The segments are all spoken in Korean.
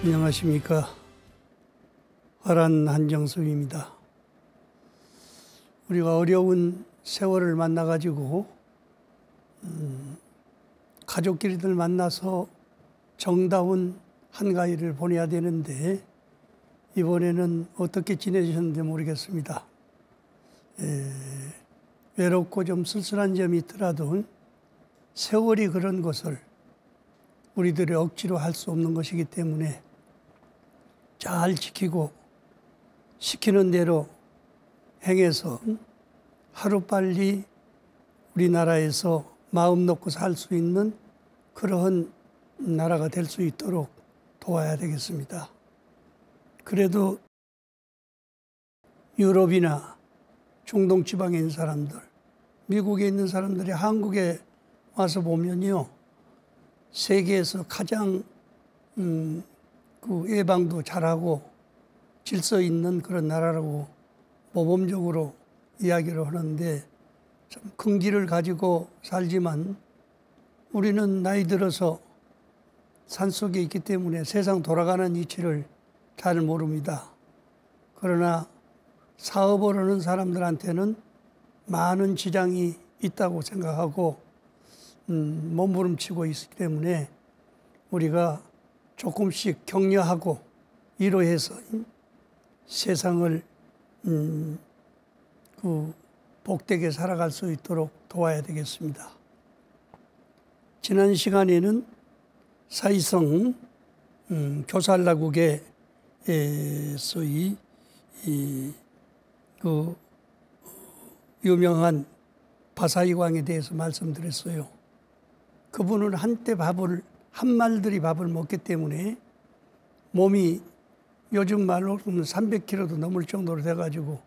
안녕하십니까. 화란 한정숙입니다. 우리가 어려운 세월을 만나가지고 가족끼리들 만나서 정다운 한가위를 보내야 되는데 이번에는 어떻게 지내셨는지 모르겠습니다. 외롭고 좀 쓸쓸한 점이 있더라도 세월이 그런 것을 우리들이 억지로 할 수 없는 것이기 때문에 잘 지키고 시키는 대로 행해서 하루빨리 우리나라에서 마음 놓고 살 수 있는 그러한 나라가 될 수 있도록 도와야 되겠습니다. 그래도 유럽이나 중동 지방에 있는 사람들, 미국에 있는 사람들이 한국에 와서 보면요, 세계에서 가장 그 예방도 잘하고 질서 있는 그런 나라라고 모범적으로 이야기를 하는데, 참 긍지를 가지고 살지만 우리는 나이 들어서 산속에 있기 때문에 세상 돌아가는 이치를 잘 모릅니다. 그러나 사업을 하는 사람들한테는 많은 지장이 있다고 생각하고 몸부림치고 있기 때문에 우리가 조금씩 격려하고 위로해서 세상을 복되게 살아갈 수 있도록 도와야 되겠습니다. 지난 시간에는 사이성 교살라국의 소위 그 유명한 바사이광에 대해서 말씀드렸어요. 그분은 한때 한말들이 밥을 먹기 때문에 몸이 요즘 말로 300kg도 넘을 정도로 돼가지고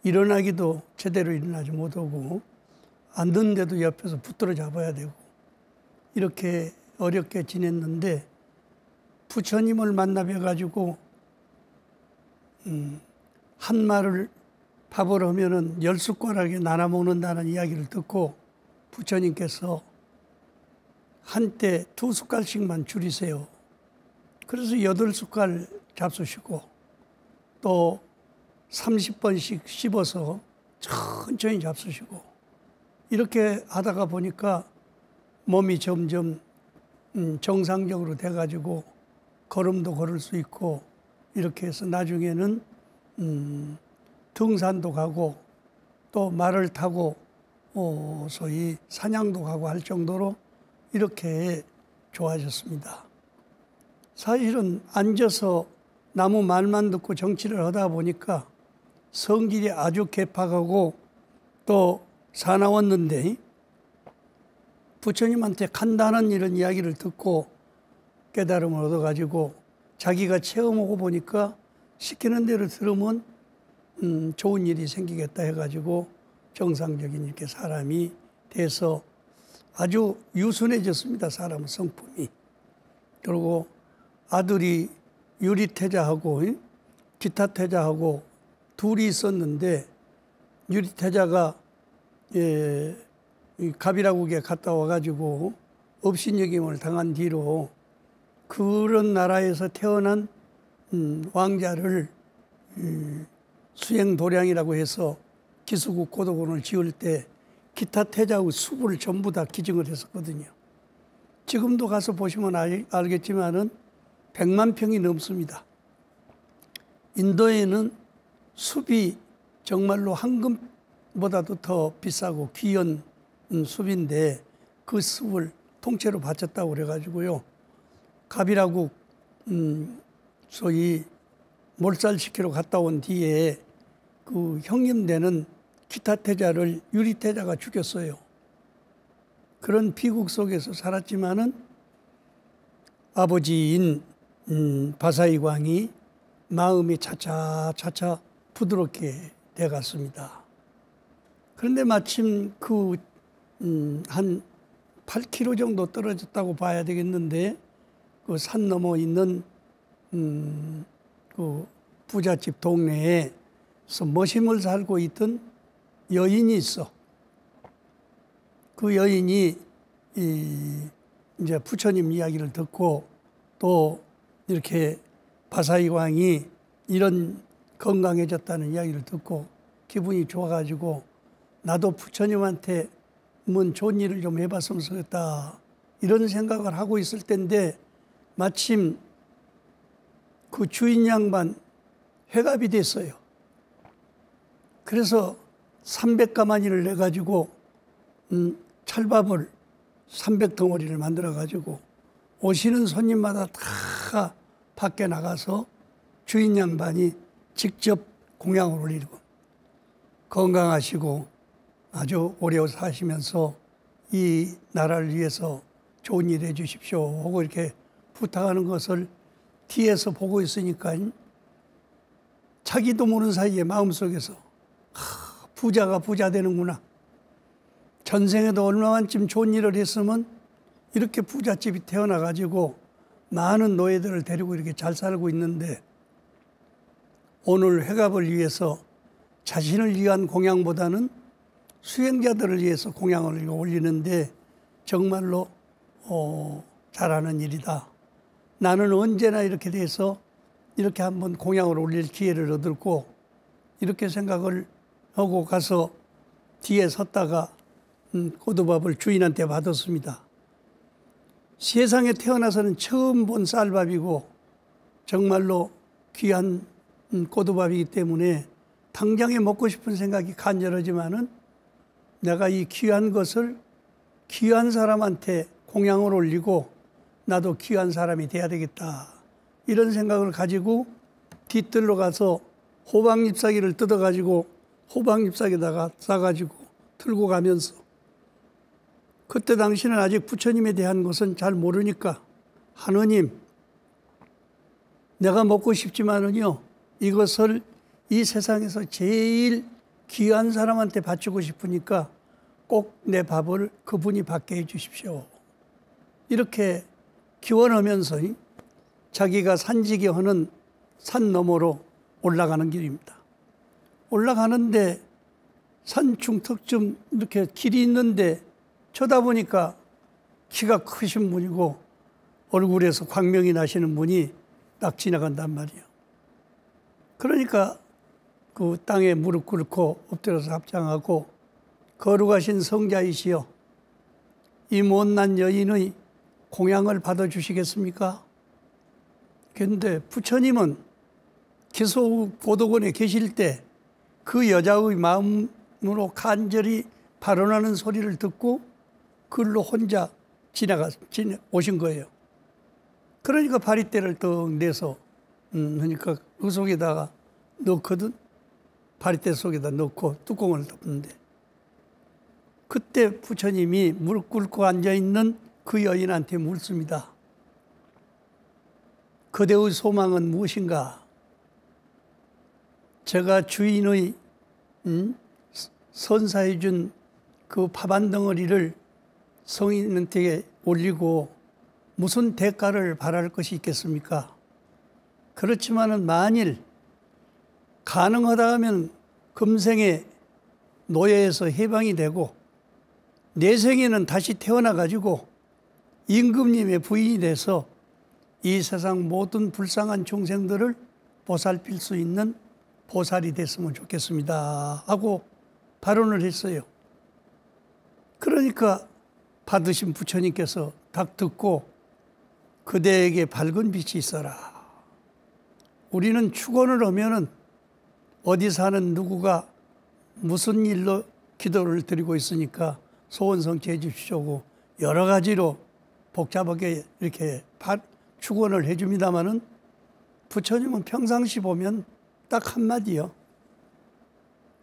일어나기도 제대로 일어나지 못하고 앉는데도 옆에서 붙들어 잡아야 되고 이렇게 어렵게 지냈는데 부처님을 만나 뵈가지고 한 말을 밥을 하면은 10숟가락에 나눠 먹는다는 이야기를 듣고 부처님께서 한때 2숟갈씩만 줄이세요. 그래서 8숟갈 잡수시고 또 30번씩 씹어서 천천히 잡수시고 이렇게 하다가 보니까 몸이 점점 정상적으로 돼가지고 걸음도 걸을 수 있고 이렇게 해서 나중에는 등산도 가고 또 말을 타고 소위 사냥도 가고 할 정도로 이렇게 좋아졌습니다. 사실은 앉아서 나무 말만 듣고 정치를 하다 보니까 성질이 아주 개팍하고 또 사나웠는데 부처님한테 간단한 이런 이야기를 듣고 깨달음을 얻어가지고 자기가 체험하고 보니까 시키는 대로 들으면 좋은 일이 생기겠다 해가지고 정상적인 이렇게 사람이 돼서 아주 유순해졌습니다. 사람 성품이. 그리고 아들이 유리태자하고 기타태자하고 둘이 있었는데 유리태자가 갑이라국에 갔다 와가지고 업신여김을 당한 뒤로 그런 나라에서 태어난 왕자를 수행도량이라고 해서 기수국 고도군을 지을 때 기타 태자의 수부를 전부 다 기증을 했었거든요. 지금도 가서 보시면 알겠지만은 100만 평이 넘습니다. 인도에는 숲이 정말로 황금보다도 더 비싸고 귀한 숲인데 그 숲을 통째로 바쳤다고 그래가지고요. 갑이라국 소위 몰살시키러 갔다 온 뒤에 그 형님되는 기타태자를 유리태자가 죽였어요. 그런 비극 속에서 살았지만은 아버지인 바사이광이 마음이 차차 부드럽게 돼갔습니다. 그런데 마침 한 8km 정도 떨어졌다고 봐야 되겠는데 그 산 넘어 있는 그 부잣집 동네에서 머심을 살고 있던 여인이 있어. 그 여인이 이제 부처님 이야기를 듣고 또 이렇게 바사이 왕이 이런 건강해졌다는 이야기를 듣고 기분이 좋아가지고 나도 부처님한테 뭔 좋은 일을 좀 해봤으면 좋겠다 이런 생각을 하고 있을 때인데 마침 그 주인 양반 회갑이 됐어요. 그래서 300가마니를 내가지고 찰밥을 300덩어리를 만들어가지고 오시는 손님마다 다 밖에 나가서 주인 양반이 직접 공양을 올리고 건강하시고 아주 오래 사시면서 이 나라를 위해서 좋은 일 해주십시오 하고 이렇게 부탁하는 것을 뒤에서 보고 있으니까 자기도 모르는 사이에 마음속에서 부자가 부자 되는구나. 전생에도 얼마만큼 좋은 일을 했으면 이렇게 부잣집이 태어나가지고 많은 노예들을 데리고 이렇게 잘 살고 있는데 오늘 회갑을 위해서 자신을 위한 공양보다는 수행자들을 위해서 공양을 올리는데 정말로 잘하는 일이다. 나는 언제나 이렇게 돼서 이렇게 한번 공양을 올릴 기회를 얻었고 이렇게 생각을 하고 가서 뒤에 섰다가 고두밥을 주인한테 받았습니다. 세상에 태어나서는 처음 본 쌀밥이고 정말로 귀한 고두밥이기 때문에 당장에 먹고 싶은 생각이 간절하지만은 내가 이 귀한 것을 귀한 사람한테 공양을 올리고 나도 귀한 사람이 돼야 되겠다. 이런 생각을 가지고 뒤뜰로 가서 호박 잎사귀를 뜯어가지고 호박 잎사귀에다가 싸가지고 들고 가면서 그때 당시는 아직 부처님에 대한 것은 잘 모르니까 하느님 내가 먹고 싶지만은요 이것을 이 세상에서 제일 귀한 사람한테 바치고 싶으니까 꼭 내 밥을 그분이 받게 해 주십시오. 이렇게 기원하면서 자기가 산지기 하는 산 너머로 올라가는 길입니다. 올라가는데 산 중턱쯤 이렇게 길이 있는데 쳐다보니까 키가 크신 분이고 얼굴에서 광명이 나시는 분이 딱 지나간단 말이에요. 그러니까 그 땅에 무릎 꿇고 엎드려서 합장하고 거룩하신 성자이시여 이 못난 여인의 공양을 받아주시겠습니까? 그런데 부처님은 기소 고도곤에 계실 때 그 여자의 마음으로 간절히 발언하는 소리를 듣고 그걸로 혼자 오신 거예요. 그러니까 바리떼를 떡 내서 그러니까 그 속에다가 넣거든. 바리떼 속에다 넣고 뚜껑을 덮는데 그때 부처님이 무릎 꿇고 앉아있는 그 여인한테 묻습니다. 그대의 소망은 무엇인가? 제가 주인의 선사해 준 그 밥 한 덩어리를 성인한테 올리고 무슨 대가를 바랄 것이 있겠습니까? 그렇지만은 만일 가능하다 하면 금생에 노예에서 해방이 되고 내생에는 다시 태어나가지고 임금님의 부인이 돼서 이 세상 모든 불쌍한 중생들을 보살필 수 있는 보살이 됐으면 좋겠습니다 하고 발언을 했어요. 그러니까 받으신 부처님께서 딱 듣고 그대에게 밝은 빛이 있어라. 우리는 축원을 하면은 어디 사는 누구가 무슨 일로 기도를 드리고 있으니까 소원 성취해 주십시오. 여러 가지로 복잡하게 이렇게 축원을 해줍니다마는 부처님은 평상시 보면 딱 한마디요.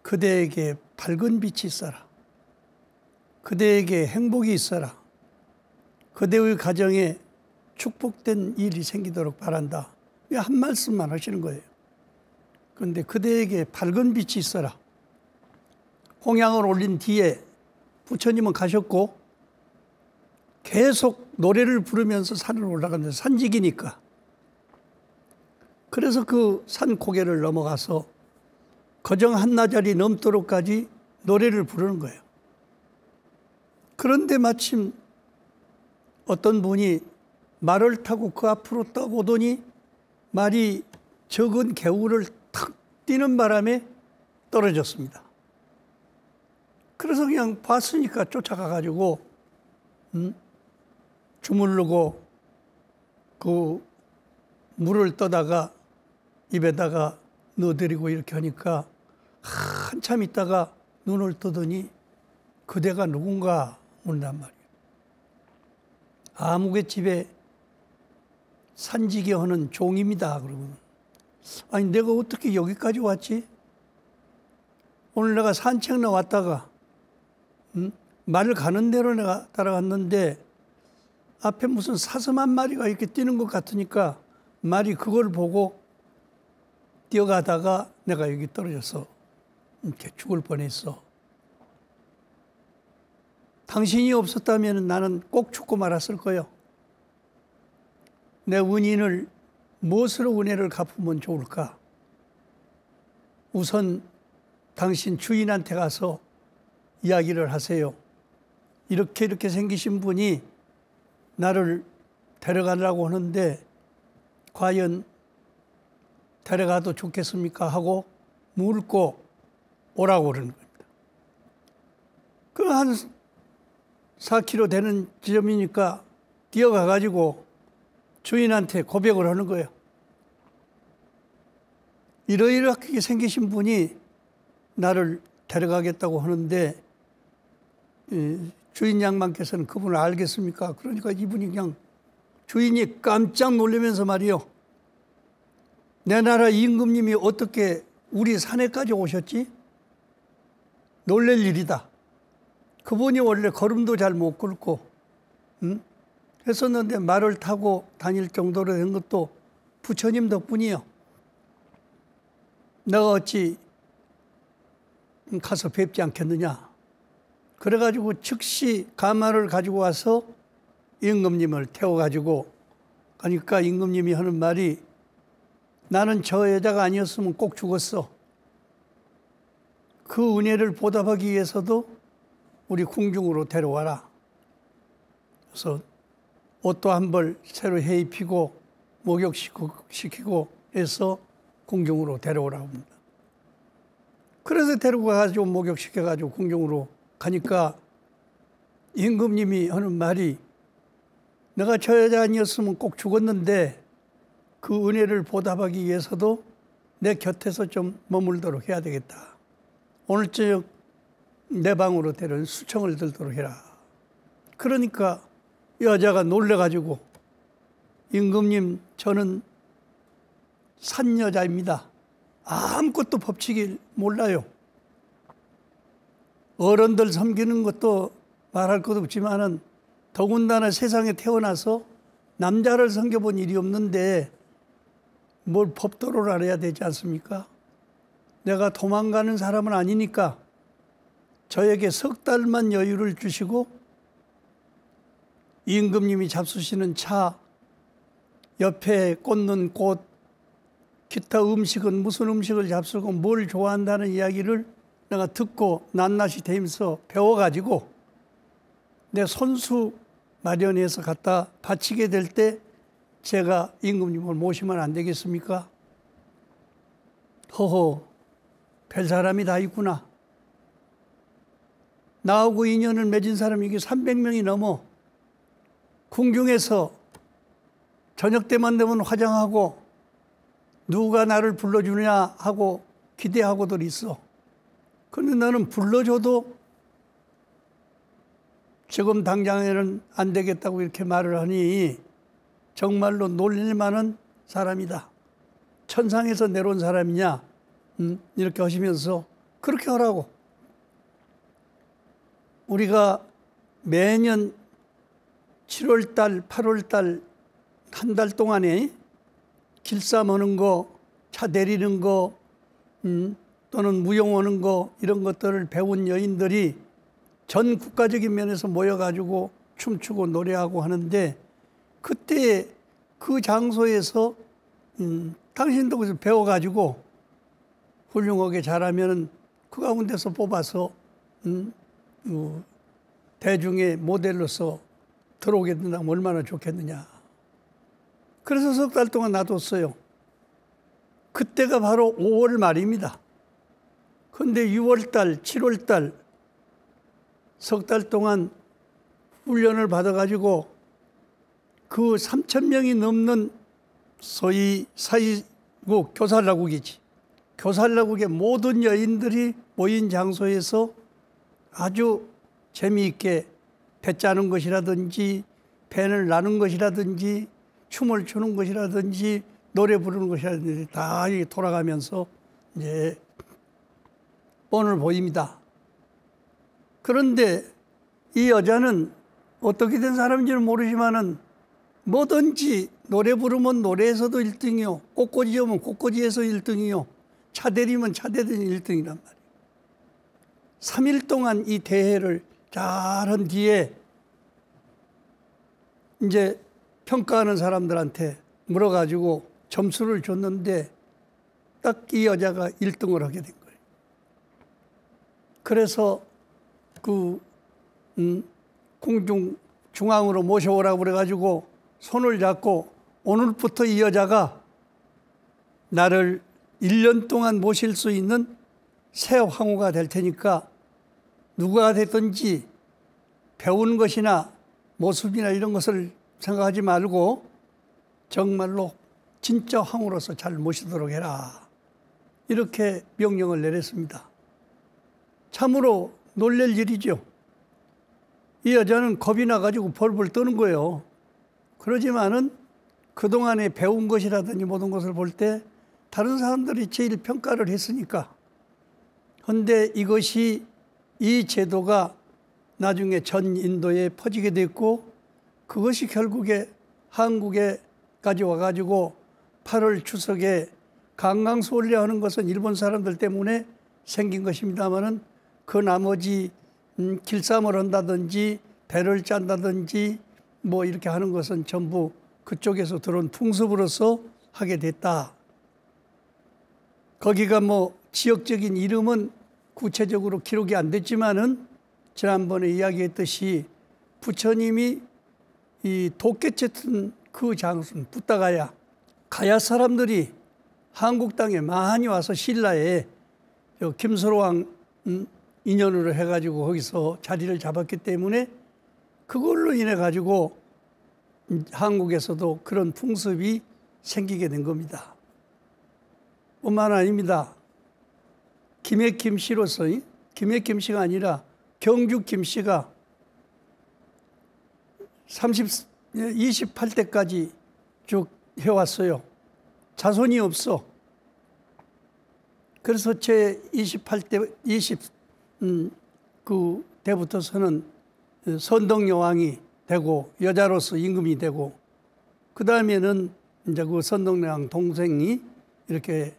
그대에게 밝은 빛이 있어라. 그대에게 행복이 있어라. 그대의 가정에 축복된 일이 생기도록 바란다. 한 말씀만 하시는 거예요. 그런데 그대에게 밝은 빛이 있어라. 공양을 올린 뒤에 부처님은 가셨고 계속 노래를 부르면서 산을 올라가면서 산지기니까. 그래서 그 산 고개를 넘어가서 거정 한나절이 넘도록까지 노래를 부르는 거예요. 그런데 마침 어떤 분이 말을 타고 그 앞으로 떠오더니 말이 적은 개울을 탁 뛰는 바람에 떨어졌습니다. 그래서 그냥 봤으니까 쫓아가가지고 주물르고 그 물을 떠다가 입에다가 넣어드리고 이렇게 하니까 한참 있다가 눈을 뜨더니 그대가 누군가 묻는단 말이에요. 아무개 집에 산지게 하는 종입니다. 그러면 아니 내가 어떻게 여기까지 왔지? 오늘 내가 산책 나왔다가 말을 가는 대로 내가 따라갔는데 앞에 무슨 사슴 한 마리가 이렇게 뛰는 것 같으니까 말이 그걸 보고 뛰어가다가 내가 여기 떨어져서 이렇게 죽을 뻔했어. 당신이 없었다면 나는 꼭 죽고 말았을 거예요. 내 은인을 무엇으로 은혜를 갚으면 좋을까? 우선 당신 주인한테 가서 이야기를 하세요. 이렇게 생기신 분이 나를 데려가려고 하는데 과연 데려가도 좋겠습니까? 하고 묻고 오라고 그러는 겁니다. 그 한 4km 되는 지점이니까 뛰어가가지고 주인한테 고백을 하는 거예요. 이러이렇게 생기신 분이 나를 데려가겠다고 하는데 주인 양반께서는 그분을 알겠습니까? 그러니까 이분이 그냥 주인이 깜짝 놀라면서 말이요. 내 나라 임금님이 어떻게 우리 산에까지 오셨지? 놀랄 일이다. 그분이 원래 걸음도 잘 못 걷고 했었는데 말을 타고 다닐 정도로 된 것도 부처님 덕분이요. 내가 어찌 가서 뵙지 않겠느냐. 그래가지고 즉시 가마를 가지고 와서 임금님을 태워가지고 가니까 임금님이 하는 말이 나는 저 여자가 아니었으면 꼭 죽었어. 그 은혜를 보답하기 위해서도 우리 궁중으로 데려와라. 그래서 옷도 한 벌 새로 해입히고 목욕시키고 해서 궁중으로 데려오라고 합니다. 그래서 데리고 가가지고 목욕시켜가지고 궁중으로 가니까 임금님이 하는 말이 내가 저 여자 아니었으면 꼭 죽었는데 그 은혜를 보답하기 위해서도 내 곁에서 좀 머물도록 해야 되겠다. 오늘 저녁 내 방으로 데려온 수청을 들도록 해라. 그러니까 여자가 놀래가지고 임금님 저는 산 여자입니다. 아무것도 법칙을 몰라요. 어른들 섬기는 것도 말할 것 없지만은 더군다나 세상에 태어나서 남자를 섬겨본 일이 없는데 뭘 법도를 알아야 되지 않습니까? 내가 도망가는 사람은 아니니까 저에게 석 달만 여유를 주시고 임금님이 잡수시는 차, 옆에 꽂는 꽃, 기타 음식은 무슨 음식을 잡수고 뭘 좋아한다는 이야기를 내가 듣고 낱낱이 대면서 배워가지고 내 손수 마련해서 갖다 바치게 될 때 제가 임금님을 모시면 안 되겠습니까? 허허, 별 사람이 다 있구나. 나하고 인연을 맺은 사람이 이게 300명이 넘어. 궁중에서 저녁 때만 되면 화장하고 누가 나를 불러주느냐 하고 기대하고들 있어. 그런데 너는 불러줘도 지금 당장에는 안 되겠다고 이렇게 말을 하니 정말로 놀릴 만한 사람이다. 천상에서 내려온 사람이냐? 이렇게 하시면서 그렇게 하라고. 우리가 매년 7월달, 8월달 한 달 동안에 길쌈 하는 거, 차 내리는 거, 또는 무용 하는 거 이런 것들을 배운 여인들이 전 국가적인 면에서 모여가지고 춤추고 노래하고 하는데 그때 그 장소에서 당신도 그래서 배워가지고 훌륭하게 잘하면 그 가운데서 뽑아서 대중의 모델로서 들어오게 된다면 얼마나 좋겠느냐. 그래서 석 달 동안 놔뒀어요. 그때가 바로 5월 말입니다. 그런데 6월 달, 7월 달 석 달 동안 훈련을 받아가지고 그 3,000명이 넘는 소위 사이국, 교살라국이지. 교살라국의 모든 여인들이 모인 장소에서 아주 재미있게 배 짜는 것이라든지 밴을 나는 것이라든지 춤을 추는 것이라든지 노래 부르는 것이라든지 다 돌아가면서 이제 뻔을 보입니다. 그런데 이 여자는 어떻게 된 사람인지는 모르지만은 뭐든지 노래 부르면 노래에서도 1등이요. 꽃꽂이 오면 꽃꽂이에서 1등이요. 차 대리면 차 대리는 1등이란 말이에요. 3일 동안 이 대회를 잘한 뒤에 이제 평가하는 사람들한테 물어가지고 점수를 줬는데 딱 이 여자가 1등을 하게 된 거예요. 그래서 그 공중 중앙으로 모셔오라고 그래가지고 손을 잡고 오늘부터 이 여자가 나를 1년 동안 모실 수 있는 새 황후가 될 테니까 누가 됐든지 배운 것이나 모습이나 이런 것을 생각하지 말고 정말로 진짜 황후로서 잘 모시도록 해라. 이렇게 명령을 내렸습니다. 참으로 놀랄 일이죠. 이 여자는 겁이 나가지고 벌벌 떠는 거예요. 그러지만은 그동안에 배운 것이라든지 모든 것을 볼 때 다른 사람들이 제일 평가를 했으니까. 그런데 이것이 이 제도가 나중에 전 인도에 퍼지게 됐고 그것이 결국에 한국에까지 와가지고 8월 추석에 강강수월래 하는 것은 일본 사람들 때문에 생긴 것입니다마는 그 나머지 길쌈을 한다든지 배를 짠다든지 뭐 이렇게 하는 것은 전부 그쪽에서 들어온 풍습으로서 하게 됐다. 거기가 뭐 지역적인 이름은 구체적으로 기록이 안 됐지만은 지난번에 이야기했듯이 부처님이 이 도깨쳤던 그 장소는 붓다가야 가야 사람들이 한국 땅에 많이 와서 신라에 김서로왕 인연으로 해가지고 거기서 자리를 잡았기 때문에 그걸로 인해 가지고 한국에서도 그런 풍습이 생기게 된 겁니다. 뿐만 아닙니다. 김해 김씨로서 김해 김씨가 아니라 경주 김씨가 28대까지 쭉 해왔어요. 자손이 없어. 그래서 제 28대, 그 때부터서는 선덕여왕이 되고 여자로서 임금이 되고 그 다음에는 이제 그 선덕여왕 동생이 이렇게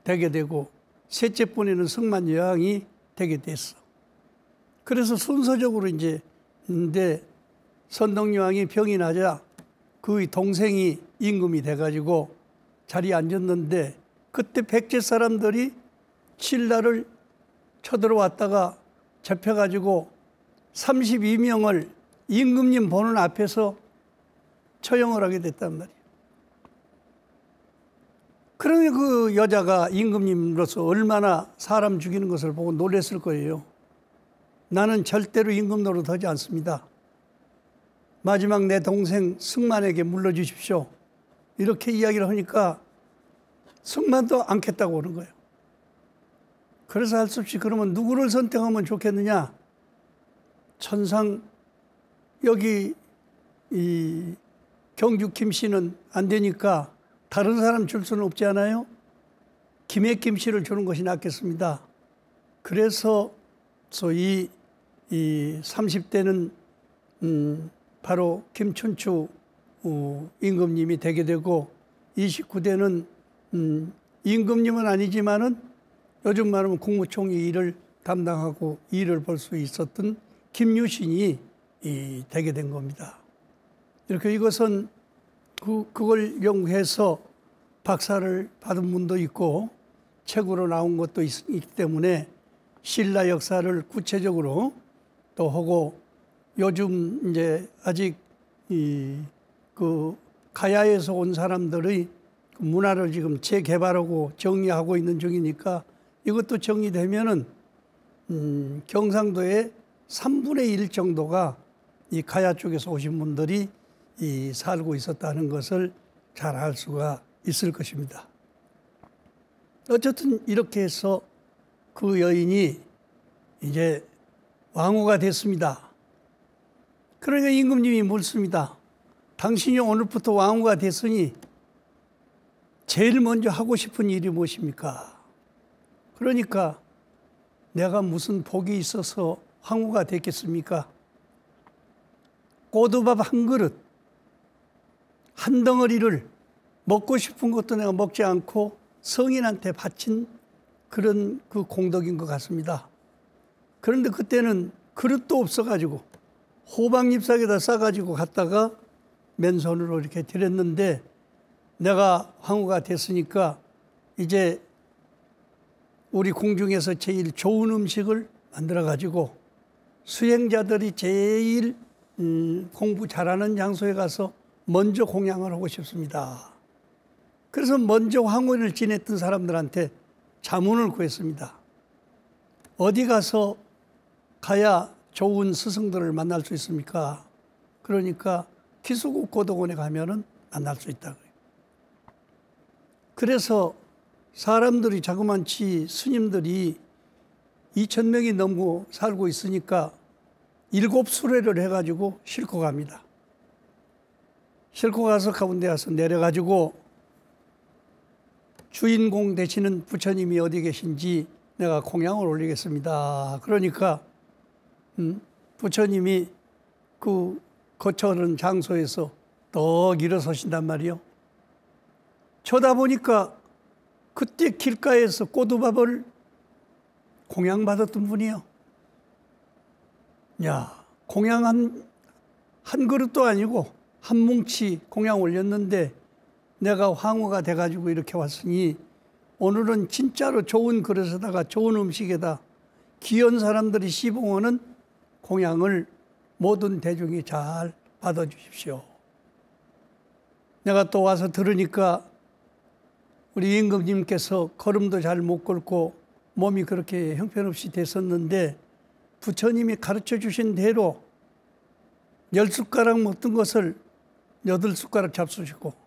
되게 되고 셋째 번에는 승만여왕이 되게 됐어. 그래서 순서적으로 이제 근데 선덕여왕이 병이 나자 그 동생이 임금이 돼가지고 자리에 앉았는데 그때 백제 사람들이 신라를 쳐들어왔다가 잡혀가지고 32명을 임금님 보는 앞에서 처형을 하게 됐단 말이에요. 그러니 그 여자가 임금님으로서 얼마나 사람 죽이는 것을 보고 놀랐을 거예요. 나는 절대로 임금 노릇하지 않습니다. 마지막 내 동생 승만에게 물러주십시오. 이렇게 이야기를 하니까 승만도 않겠다고 하는 거예요. 그래서 할 수 없이 그러면 누구를 선택하면 좋겠느냐? 천상 여기 이 경주 김씨는 안 되니까 다른 사람 줄 수는 없지 않아요? 김해 김씨를 주는 것이 낫겠습니다. 그래서 소위 이 30대는 바로 김춘추 임금님이 되게 되고 29대는 임금님은 아니지만은 요즘 말하면 국무총리 일을 담당하고 일을 볼 수 있었던 김유신이 되게 된 겁니다. 이렇게 이것은 그걸 연구해서 박사를 받은 분도 있고 책으로 나온 것도 있기 때문에 신라 역사를 구체적으로 또 하고 요즘 이제 아직 그 가야에서 온 사람들의 문화를 지금 재개발하고 정리하고 있는 중이니까 이것도 정리되면은 경상도의 3분의 1 정도가 이 가야 쪽에서 오신 분들이 살고 있었다는 것을 잘 알 수가 있을 것입니다. 어쨌든 이렇게 해서 그 여인이 이제 왕후가 됐습니다. 그러니까 임금님이 묻습니다. 당신이 오늘부터 왕후가 됐으니 제일 먼저 하고 싶은 일이 무엇입니까? 그러니까 내가 무슨 복이 있어서 황후가 됐겠습니까? 꼬두밥 한 그릇, 한 덩어리를 먹고 싶은 것도 내가 먹지 않고 성인한테 바친 그런 그 공덕인 것 같습니다. 그런데 그때는 그릇도 없어가지고 호박잎사귀에다 싸가지고 갔다가 맨손으로 이렇게 드렸는데 내가 황후가 됐으니까 이제 우리 궁중에서 제일 좋은 음식을 만들어가지고 수행자들이 제일 공부 잘하는 장소에 가서 먼저 공양을 하고 싶습니다. 그래서 먼저 황혼을 지냈던 사람들한테 자문을 구했습니다. 어디 가서 가야 좋은 스승들을 만날 수 있습니까? 그러니까 기수국 고덕원에 가면은 만날 수 있다고요. 그래서 사람들이 자그만치 스님들이 2,000명이 넘고 살고 있으니까 7수레를 해가지고 싣고 갑니다. 싣고 가서 가운데 가서 내려가지고 주인공 되시는 부처님이 어디 계신지 내가 공양을 올리겠습니다. 그러니까 부처님이 그 거처는 장소에서 떡 일어서신단 말이요. 쳐다보니까 그때 길가에서 꼬두밥을 공양받았던 분이요. 야, 공양 한 그릇도 아니고 한 뭉치 공양 올렸는데 내가 황후가 돼가지고 이렇게 왔으니 오늘은 진짜로 좋은 그릇에다가 좋은 음식에다 귀한 사람들이 시봉하는 공양을 모든 대중이 잘 받아주십시오. 내가 또 와서 들으니까 우리 임금님께서 걸음도 잘 못 걷고 몸이 그렇게 형편없이 됐었는데 부처님이 가르쳐 주신 대로 10숟가락 먹던 것을 8숟가락 잡수시고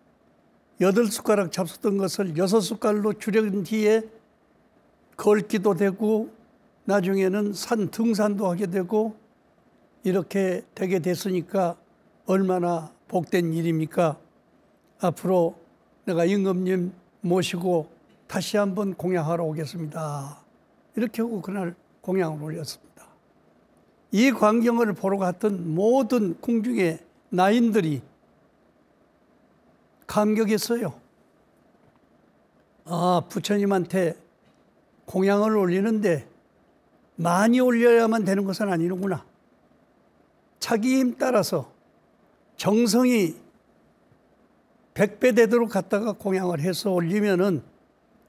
8숟가락 잡수던 것을 6숟갈로 줄인 뒤에 걷기도 되고 나중에는 산 등산도 하게 되고 이렇게 되게 됐으니까 얼마나 복된 일입니까? 앞으로 내가 임금님 모시고 다시 한번 공양하러 오겠습니다. 이렇게 하고 그날 공양을 올렸습니다. 이 광경을 보러 갔던 모든 궁중의 나인들이 감격했어요. 아, 부처님한테 공양을 올리는데 많이 올려야만 되는 것은 아니는구나. 자기 힘 따라서 정성이 100배 되도록 갖다가 공양을 해서 올리면은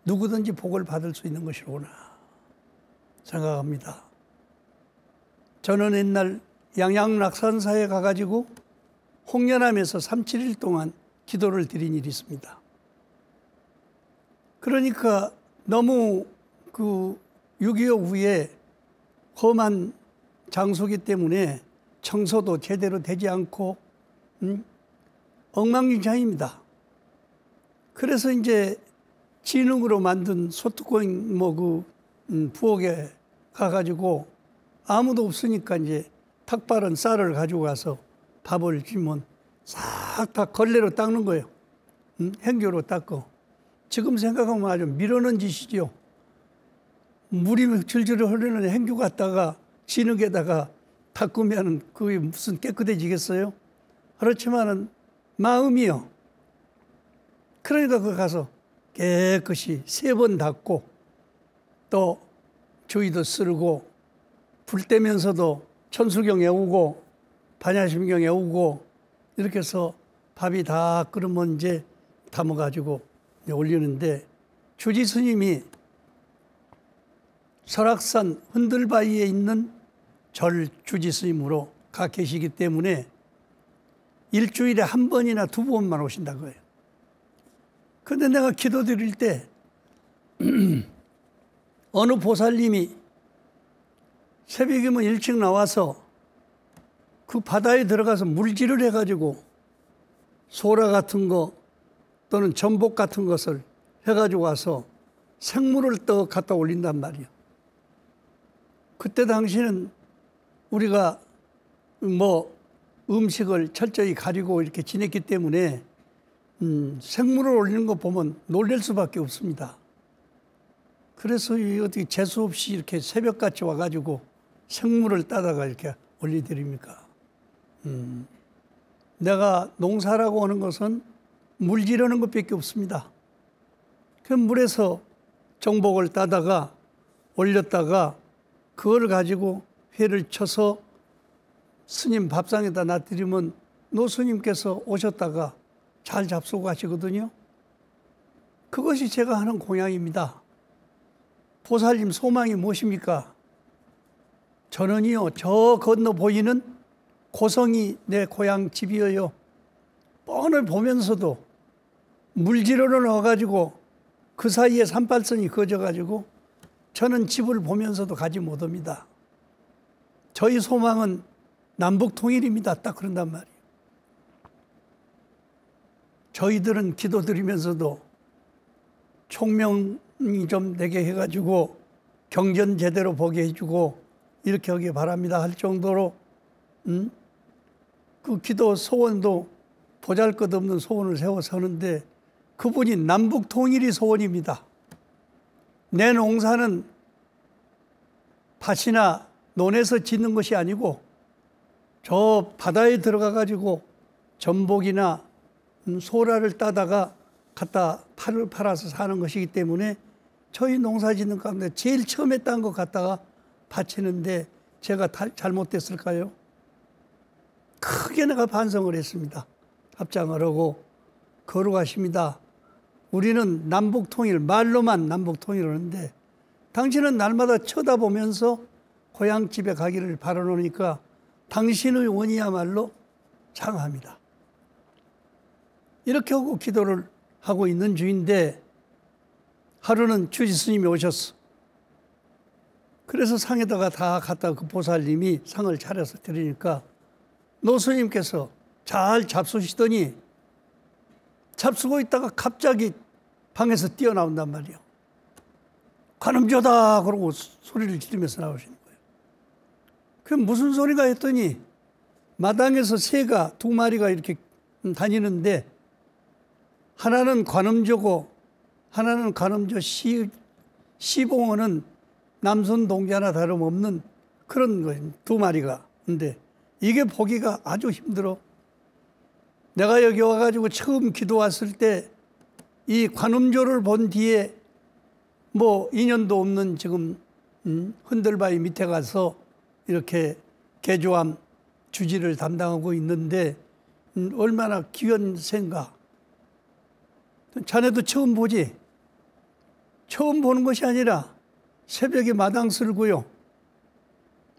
누구든지 복을 받을 수 있는 것이로구나 생각합니다. 저는 옛날 양양락산사에 가가지고 홍련암에서 3, 7일 동안 기도를 드린 일이 있습니다. 그러니까 너무 그 6.25 후에 험한 장소기 때문에 청소도 제대로 되지 않고 엉망진창입니다. 그래서 이제 진흙으로 만든 소뚜껑 부엌에 가가지고 아무도 없으니까 이제 탁 바른 쌀을 가지고 가서 밥을 주면 싹 다 걸레로 닦는 거예요. 행교로 닦고. 지금 생각하면 아주 미련한 짓이죠. 물이 줄줄 흐르는 행교 갖다가 진흙에다가 닦으면 그게 무슨 깨끗해지겠어요? 그렇지만은 마음이요. 그러니까 그 가서 깨끗이 3번 닦고 또 주의도 쓸고 불 때면서도 천수경 외우고 반야심경 외우고 이렇게 해서 밥이 다 끓으면 이제 담아가지고 올리는데 주지 스님이 설악산 흔들바위에 있는 절 주지 스님으로 가 계시기 때문에 일주일에 1번이나 2번만 오신다고 해요. 근데 내가 기도드릴 때 어느 보살님이 새벽이면 일찍 나와서 그 바다에 들어가서 물질을 해가지고 소라 같은 거 또는 전복 같은 것을 해가지고 와서 생물을 떡 갖다 올린단 말이에요. 그때 당시는 우리가 뭐 음식을 철저히 가리고 이렇게 지냈기 때문에 생물을 올리는 거 보면 놀랄 수밖에 없습니다. 그래서 어떻게 재수 없이 이렇게 새벽같이 와가지고 생물을 따다가 이렇게 올려드립니까? 내가 농사라고 하는 것은 물질하는 것밖에 없습니다. 그 물에서 정복을 따다가 올렸다가 그걸 가지고 회를 쳐서 스님 밥상에다 놔드리면 노스님께서 오셨다가 잘 잡수고 가시거든요. 그것이 제가 하는 공양입니다. 보살님 소망이 무엇입니까? 저는요, 저 건너 보이는 고성이 내 고향 집이에요. 뻔을 보면서도 물질로 넣어가지고 그 사이에 산발선이 그어져가지고 저는 집을 보면서도 가지 못합니다. 저희 소망은 남북통일입니다. 딱 그런단 말이에요. 저희들은 기도드리면서도 총명이 좀 되게 해가지고 경전 제대로 보게 해주고 이렇게 하길 바랍니다 할 정도로 그 기도 소원도 보잘것없는 소원을 세워서 하는데 그분이 남북통일이 소원입니다. 내 농사는 밭이나 논에서 짓는 것이 아니고 저 바다에 들어가 가지고 전복이나 소라를 따다가 갖다 팔아서 사는 것이기 때문에 저희 농사 짓는 가운데 제일 처음에 딴 거 갖다가 바치는데 제가 잘못됐을까요? 크게 내가 반성을 했습니다. 합장을 하고 거룩하십니다. 우리는 남북통일, 말로만 남북통일을 하는데 당신은 날마다 쳐다보면서 고향집에 가기를 바라노니까 당신의 원이야말로 장합니다. 이렇게 하고 기도를 하고 있는 중인데 하루는 주지 스님이 오셨어. 그래서 상에다가 다 갖다 그 보살님이 상을 차려서 드리니까 노스님께서 잘 잡수시더니 잡수고 있다가 갑자기 방에서 뛰어나온단 말이에요. 관음조다 그러고 소리를 지르면서 나오시는 거예요. 그럼 무슨 소리가 했더니 마당에서 새가 두 마리가 이렇게 다니는데 하나는 관음조고 하나는 관음조 시봉어는 남손 동자나 다름없는 그런 거예요. 두 마리가. 근데 이게 보기가 아주 힘들어. 내가 여기 와가지고 처음 기도 왔을 때 이 관음조를 본 뒤에 뭐 인연도 없는 지금 흔들바위 밑에 가서 이렇게 개조함 주지를 담당하고 있는데 얼마나 귀한 새인가. 자네도 처음 보지? 처음 보는 것이 아니라 새벽에 마당 쓸고요.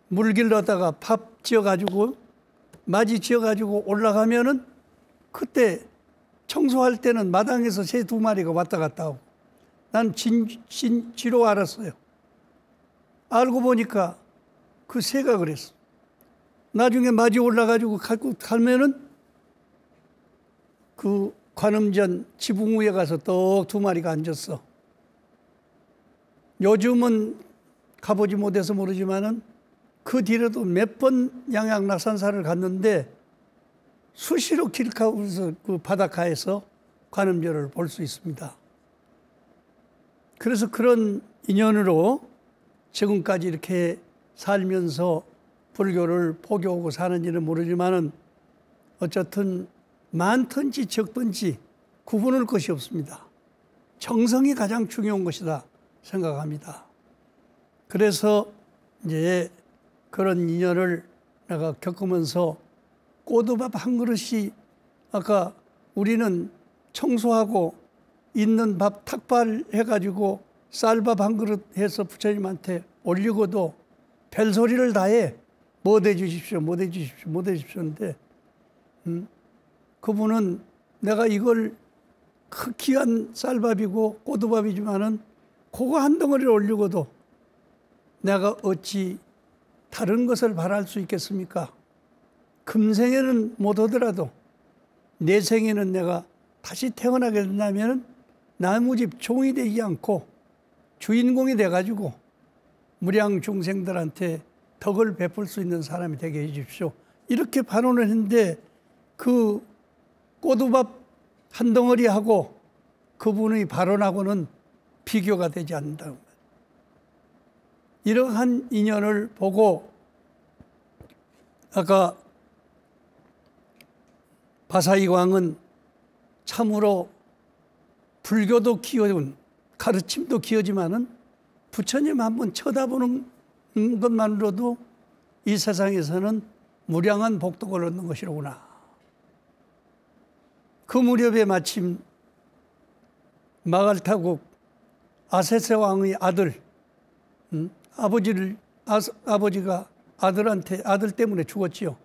물 길러다가 밥 지어가지고 맞이 지어가지고 올라가면은 그때 청소할 때는 마당에서 새 두 마리가 왔다 갔다 하고 난 진지로 알았어요. 알고 보니까 그 새가 그랬어. 나중에 맞이 올라가지고 가면은 그 관음전 지붕 위에 가서 떡 두 마리가 앉았어. 요즘은 가보지 못해서 모르지만은 그 뒤로도 몇 번 양양낙산사를 갔는데 수시로 길가에서 그 바닷가에서 관음절을 볼 수 있습니다. 그래서 그런 인연으로 지금까지 이렇게 살면서 불교를 포교하고 사는지는 모르지만은 어쨌든 많든지 적든지 구분할 것이 없습니다. 정성이 가장 중요한 것이다 생각합니다. 그래서 이제 그런 인연을 내가 겪으면서 꼬두밥 한 그릇이 아까 우리는 청소하고 있는 밥 탁발해가지고 쌀밥 한 그릇 해서 부처님한테 올리고도 별소리를 다해 못 해주십시오, 못 해주십시오, 못 해주십시오인데 그분은 내가 이걸 그 귀한 쌀밥이고 꼬두밥이지만은 그거 한 덩어리를 올리고도 내가 어찌 다른 것을 바랄 수 있겠습니까? 금생에는 못 오더라도 내 생에는 내가 다시 태어나게 된다면 나무집 종이 되지 않고 주인공이 돼가지고 무량 중생들한테 덕을 베풀 수 있는 사람이 되게 해주십시오. 이렇게 반원을 했는데 그 꼬두밥 한 덩어리하고 그분의 발언하고는 비교가 되지 않는다고. 이러한 인연을 보고 아까 바사이광은 참으로 불교도 귀여운 가르침도 귀하지만은 부처님 한번 쳐다보는 것만으로도 이 세상에서는 무량한 복덕을 얻는 것이로구나. 그 무렵에 마침 마갈타국 아세세 왕의 아들, 아버지가 아들 때문에 죽었지요.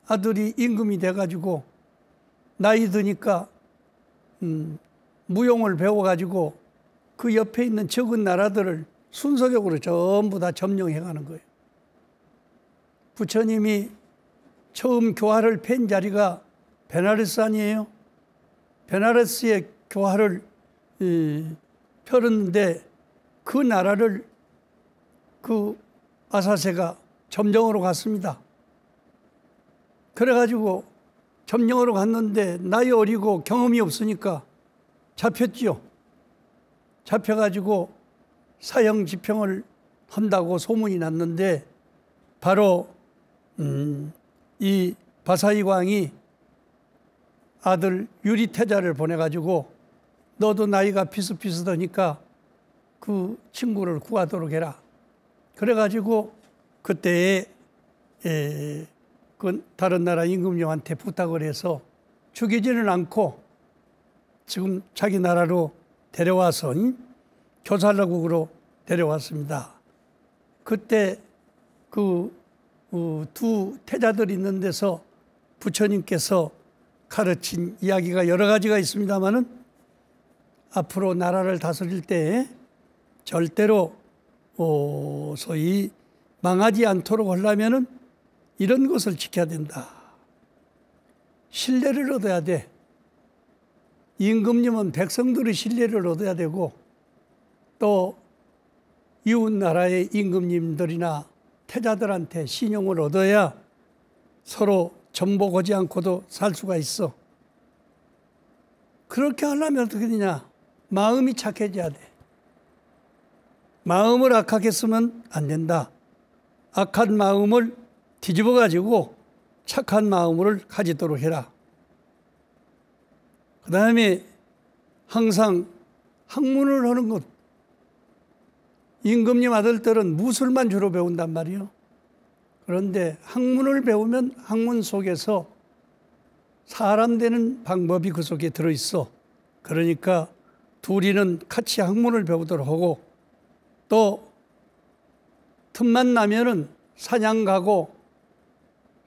아들이 임금이 돼가지고 나이 드니까 무용을 배워가지고 그 옆에 있는 적은 나라들을 순서적으로 전부 다 점령해가는 거예요. 부처님이 처음 교화를 팬 자리가 베나레스 아니에요? 베나레스의 교화를 펴는데 그 나라를 그 아사세가 점령으로 갔습니다. 그래가지고 점령으로 갔는데 나이 어리고 경험이 없으니까 잡혔지요. 잡혀가지고 사형 집행을 한다고 소문이 났는데 바로 이 바사이광이 아들 유리태자를 보내가지고 너도 나이가 비슷비슷하니까 그 친구를 구하도록 해라. 그래가지고 그때에 그 다른 나라 임금님한테 부탁을 해서 죽이지는 않고 지금 자기 나라로 데려와서 교살로국으로 데려왔습니다. 그때 그 두 태자들이 있는 데서 부처님께서 가르친 이야기가 여러 가지가 있습니다마는 앞으로 나라를 다스릴 때 절대로 소위 망하지 않도록 하려면은 이런 것을 지켜야 된다. 신뢰를 얻어야 돼. 임금님은 백성들의 신뢰를 얻어야 되고 또 이웃 나라의 임금님들이나 태자들한테 신용을 얻어야 서로 전복하지 않고도 살 수가 있어. 그렇게 하려면 어떻게 되냐? 마음이 착해져야 돼. 마음을 악하게 쓰면 안 된다. 악한 마음을 뒤집어 가지고 착한 마음을 가지도록 해라. 그 다음에 항상 학문을 하는 것. 임금님 아들들은 무술만 주로 배운단 말이에요. 그런데 학문을 배우면 학문 속에서 사람 되는 방법이 그 속에 들어있어. 그러니까 둘이는 같이 학문을 배우도록 하고 또 틈만 나면은 사냥 가고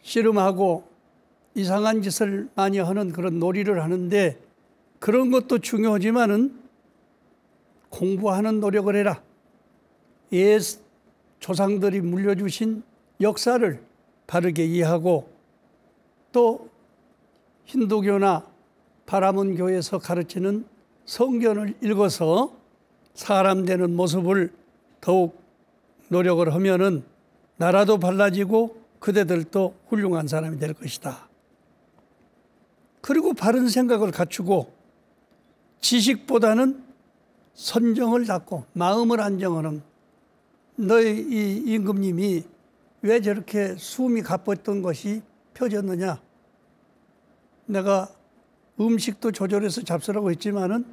씨름하고 이상한 짓을 많이 하는 그런 놀이를 하는데 그런 것도 중요하지만은 공부하는 노력을 해라. 옛 조상들이 물려주신 역사를 바르게 이해하고 또 힌두교나 바라문교에서 가르치는 성경을 읽어서 사람 되는 모습을 더욱 노력을 하면은 나라도 발라지고 그대들도 훌륭한 사람이 될 것이다. 그리고 바른 생각을 갖추고 지식보다는 선정을 잡고 마음을 안정하는 너희 이 임금님이 왜 저렇게 숨이 가뻤던 것이 펴졌느냐? 내가 음식도 조절해서 잡수라고 했지만은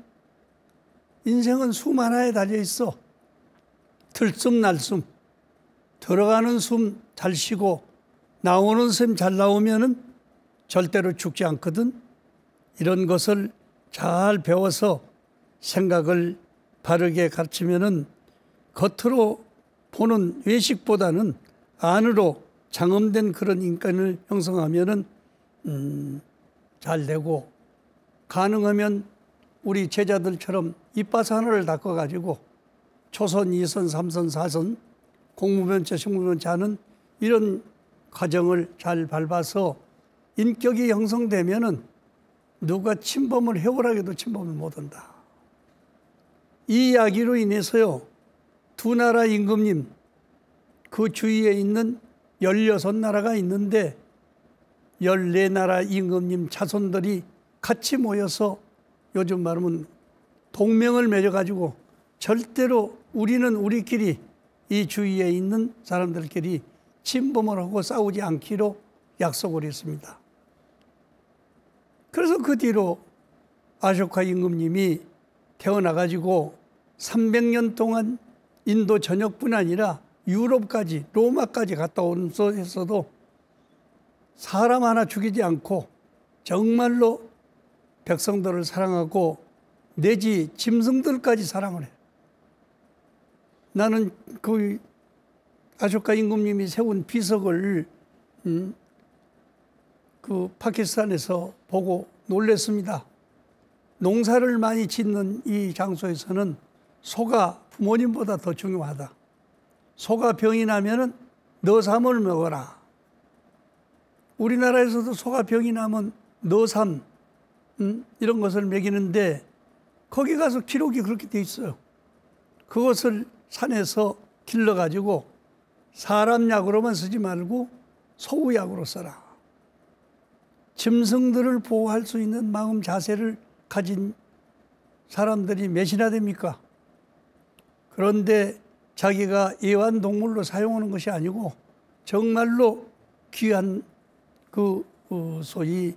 인생은 숨 하나에 달려 있어. 들숨 날숨. 들어가는 숨 잘 쉬고 나오는 숨 잘 나오면은 절대로 죽지 않거든. 이런 것을 잘 배워서 생각을 바르게 가르치면은 겉으로 보는 외식보다는 안으로 장엄된 그런 인간을 형성하면은 잘 되고 가능하면 우리 제자들처럼 이빠서 하나를 닦아가지고 초선, 2선, 3선, 4선 공무변체, 식무변체 하는 이런 과정을 잘 밟아서 인격이 형성되면은 누가 침범을 해오라 해도 침범을 못한다. 이 이야기로 인해서요, 두 나라 임금님, 그 주위에 있는 16나라가 있는데 14나라 임금님 자손들이 같이 모여서 요즘 말하면 동맹을 맺어가지고 절대로 우리는 우리끼리 이 주위에 있는 사람들끼리 침범을 하고 싸우지 않기로 약속을 했습니다. 그래서 그 뒤로 아쇼카 임금님이 태어나가지고 300년 동안 인도 전역뿐 아니라 유럽까지 로마까지 갔다 오면서도 사람 하나 죽이지 않고 정말로 백성들을 사랑하고 내지 짐승들까지 사랑을 해요. 나는 그 아쇼카 임금님이 세운 비석을 그 파키스탄에서 보고 놀랐습니다. 농사를 많이 짓는 이 장소에서는 소가 부모님보다 더 중요하다. 소가 병이 나면은 너삼을 먹어라. 우리나라에서도 소가 병이 나면 너삼 이런 것을 먹이는데 거기 가서 기록이 그렇게 돼 있어요. 그것을 산에서 길러가지고 사람 약으로만 쓰지 말고 소우 약으로 써라. 짐승들을 보호할 수 있는 마음 자세를 가진 사람들이 몇이나 됩니까? 그런데 자기가 애완동물로 사용하는 것이 아니고 정말로 귀한 그 소위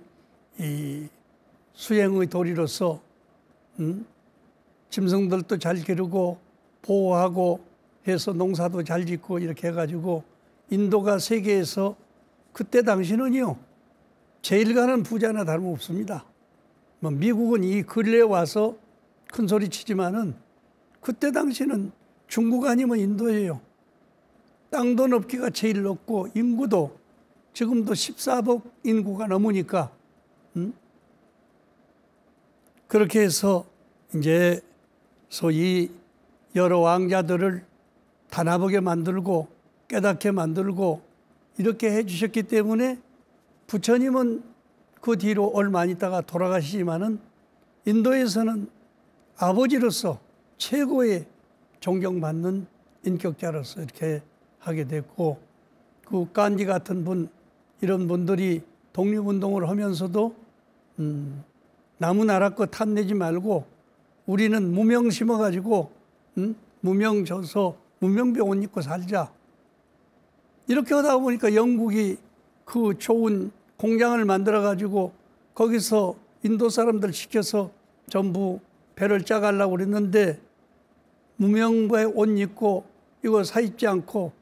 이 수행의 도리로서 짐승들도 잘 기르고 보호하고 해서 농사도 잘 짓고 이렇게 해가지고 인도가 세계에서 그때 당시는요 제일 가는 부자나 다름없습니다. 뭐 미국은 이 근래에 와서 큰 소리 치지만은 그때 당시는 중국 아니면 인도예요. 땅도 넓기가 제일 넓고 인구도 지금도 14억 인구가 넘으니까 그렇게 해서 이제 소위 여러 왕자들을 단합하게 만들고 깨닫게 만들고 이렇게 해주셨기 때문에 부처님은 그 뒤로 얼마 안 있다가 돌아가시지만은 인도에서는 아버지로서 최고의 존경받는 인격자로서 이렇게 하게 됐고 그 간디 같은 분 이런 분들이 독립운동을 하면서도 남의 나라 거 탐내지 말고 우리는 무명 심어가지고 무명 져서 무명병 옷 입고 살자. 이렇게 하다 보니까 영국이 그 좋은 공장을 만들어가지고 거기서 인도 사람들 시켜서 전부 배를 짜가려고 그랬는데 무명부에 옷 입고 이거 사입지 않고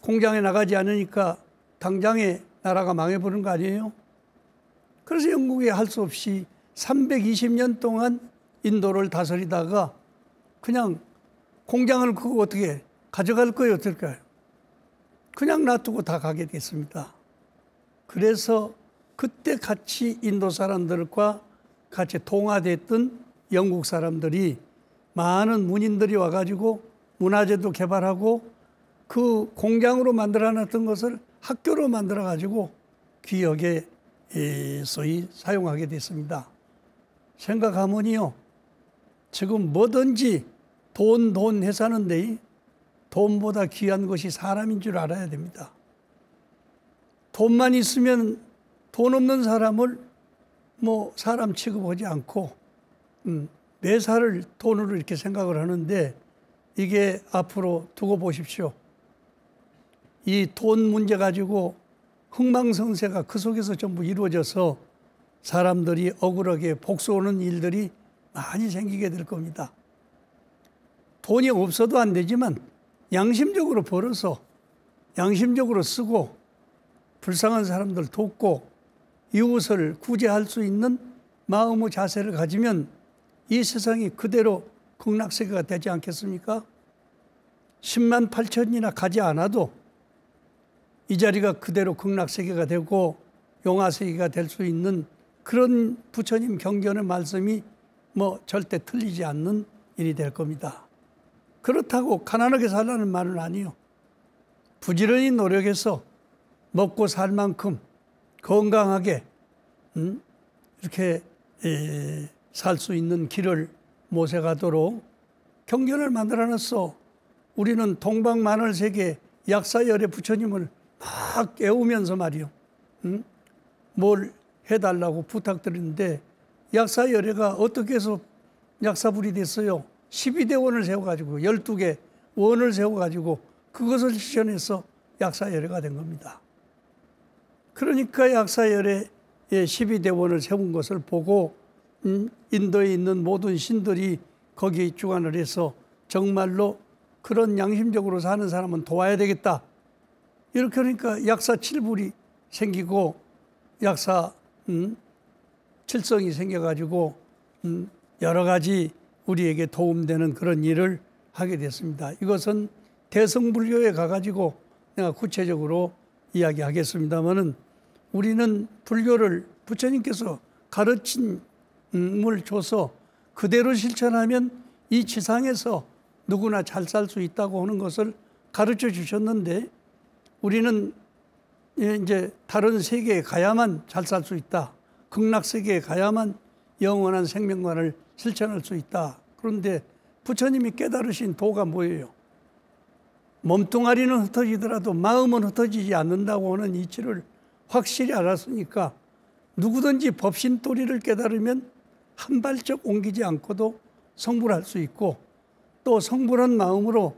공장에 나가지 않으니까 당장에 나라가 망해버린 거 아니에요? 그래서 영국이 할 수 없이 320년 동안 인도를 다스리다가 그냥 공장을 그거 어떻게 가져갈 거예요? 어떨까요? 그냥 놔두고 다 가게 됐습니다. 그래서 그때 같이 인도 사람들과 같이 동화됐던 영국 사람들이 많은 문인들이 와가지고 문화재도 개발하고 그 공장으로 만들어놨던 것을 학교로 만들어가지고 귀역에 소위 사용하게 됐습니다. 생각하면요. 지금 뭐든지 돈 해사는데 돈보다 귀한 것이 사람인 줄 알아야 됩니다. 돈만 있으면 돈 없는 사람을 뭐 사람 취급하지 않고 매사를 돈으로 이렇게 생각을 하는데 이게 앞으로 두고 보십시오. 이 돈 문제 가지고 흥망성쇠가 그 속에서 전부 이루어져서 사람들이 억울하게 복수하는 일들이 많이 생기게 될 겁니다. 돈이 없어도 안 되지만 양심적으로 벌어서 양심적으로 쓰고 불쌍한 사람들 돕고 이웃을 구제할 수 있는 마음의 자세를 가지면 이 세상이 그대로 극락세계가 되지 않겠습니까? 10만 8천이나 가지 않아도 이 자리가 그대로 극락세계가 되고 용화세계가 될 수 있는 그런 부처님 경전의 말씀이 뭐 절대 틀리지 않는 일이 될 겁니다. 그렇다고 가난하게 살라는 말은 아니요. 부지런히 노력해서 먹고 살 만큼 건강하게 이렇게 살 수 있는 길을 모색하도록 경전을 만들어놨어. 우리는 동방만월세계 약사열애 부처님을 막 깨우면서 말이요. 뭘 해달라고 부탁드리는데 약사열애가 어떻게 해서 약사불이 됐어요? 12대원을 세워가지고 12개 원을 세워가지고 그것을 실천해서 약사열애가 된 겁니다. 그러니까 약사열애의 12대원을 세운 것을 보고 인도에 있는 모든 신들이 거기에 주관을 해서 정말로 그런 양심적으로 사는 사람은 도와야 되겠다. 이렇게 하니까 약사 7불이 생기고 약사 칠성이 생겨가지고 여러 가지 우리에게 도움되는 그런 일을 하게 됐습니다. 이것은 대성불교에 가가지고 내가 구체적으로 이야기하겠습니다만은 우리는 불교를 부처님께서 가르침을 줘서 그대로 실천하면 이 지상에서 누구나 잘 살 수 있다고 하는 것을 가르쳐 주셨는데 우리는 이제 다른 세계에 가야만 잘 살 수 있다. 극락세계에 가야만 영원한 생명관을 실천할 수 있다. 그런데 부처님이 깨달으신 도가 뭐예요? 몸뚱아리는 흩어지더라도 마음은 흩어지지 않는다고 하는 이치를 확실히 알았으니까 누구든지 법신도리를 깨달으면 한 발짝 옮기지 않고도 성불할 수 있고 또 성불한 마음으로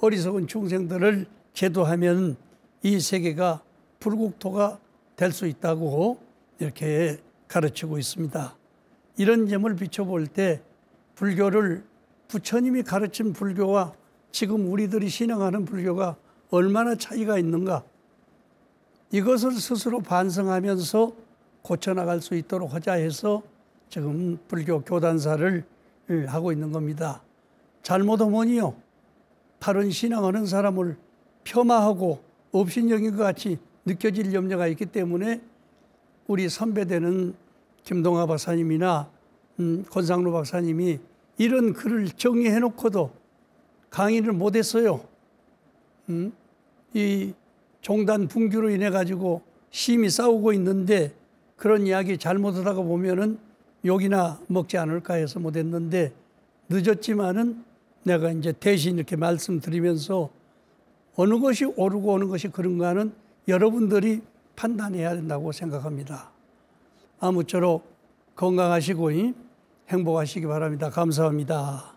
어리석은 중생들을 제도하면 이 세계가 불국토가 될 수 있다고 이렇게 가르치고 있습니다. 이런 점을 비춰볼 때 불교를 부처님이 가르친 불교와 지금 우리들이 신앙하는 불교가 얼마나 차이가 있는가 이것을 스스로 반성하면서 고쳐나갈 수 있도록 하자 해서 지금 불교 교단사를 하고 있는 겁니다. 잘못하면요 다른 신앙하는 사람을 폄하하고 업신여긴 것 같이 느껴질 염려가 있기 때문에 우리 선배되는 김동하 박사님이나 권상루 박사님이 이런 글을 정리해놓고도 강의를 못했어요. 이 종단 붕괴로 인해 가지고 심히 싸우고 있는데 그런 이야기 잘못하다가 보면은 욕이나 먹지 않을까 해서 못했는데 늦었지만은 내가 이제 대신 이렇게 말씀드리면서 어느 것이 옳고 어느 것이 그런가는 여러분들이 판단해야 된다고 생각합니다. 아무쪼록 건강하시고 행복하시기 바랍니다. 감사합니다.